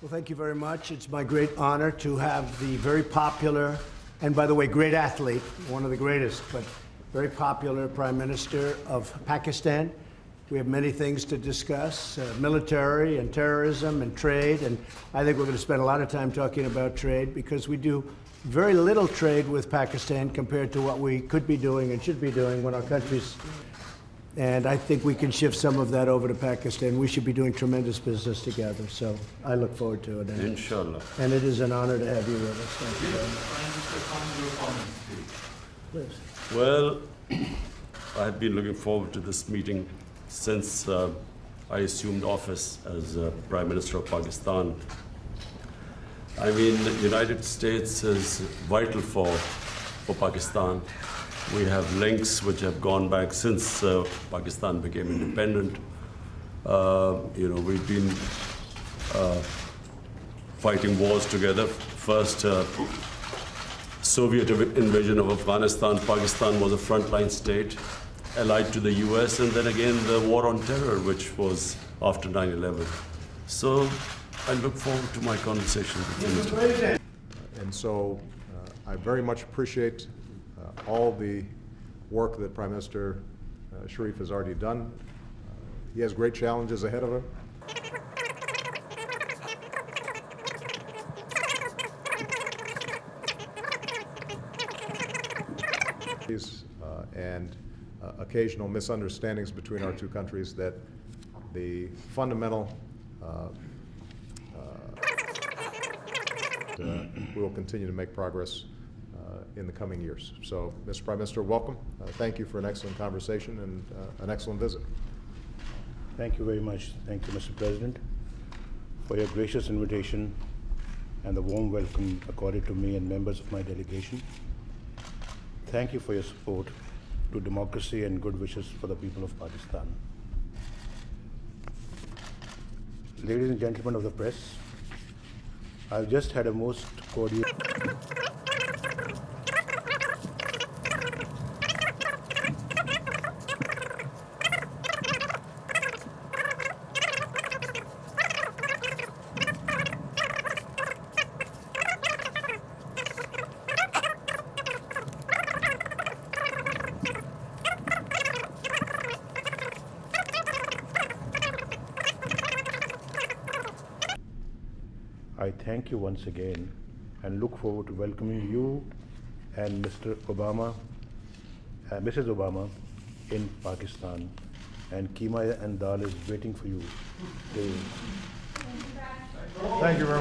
Well, thank you very much. It's my great honor to have the very popular, and by the way, great athlete, one of the greatest, but very popular Prime Minister of Pakistan. We have many things to discuss, military and terrorism and trade, and I think we're going to spend a lot of time talking about trade because we do very little trade with Pakistan compared to what we could be doing and should be doing when our countries, and I think we can shift some of that over to Pakistan. We should be doing tremendous business together, so I look forward to it. Inshallah. And it is an honor to have you with us. Thank you very much. Please. Well, I've been looking forward to this meeting since I assumed office as Prime Minister of Pakistan. I mean, the United States is vital for Pakistan. We have links which have gone back since Pakistan became independent. We've been fighting wars together. First, Soviet invasion of Afghanistan, Pakistan was a frontline state, allied to the US, and then again the war on terror, which was after 9/11. So I look forward to my conversation with you. And so I very much appreciate all the work that Prime Minister Sharif has already done. He has great challenges ahead of him. And occasional misunderstandings between our two countries, that the fundamental we will continue to make progress in the coming years. So, Mr. Prime Minister, welcome. Thank you for an excellent conversation and an excellent visit. Thank you very much. Thank you, Mr. President, for your gracious invitation and the warm welcome accorded to me and members of my delegation. Thank you for your support to democracy and good wishes for the people of Pakistan. Ladies and gentlemen of the press, I've just had a most cordial I thank you once again and look forward to welcoming you and Mr. Obama, Mrs. Obama in Pakistan. And Keema and Dal is waiting for you. Thank you very much.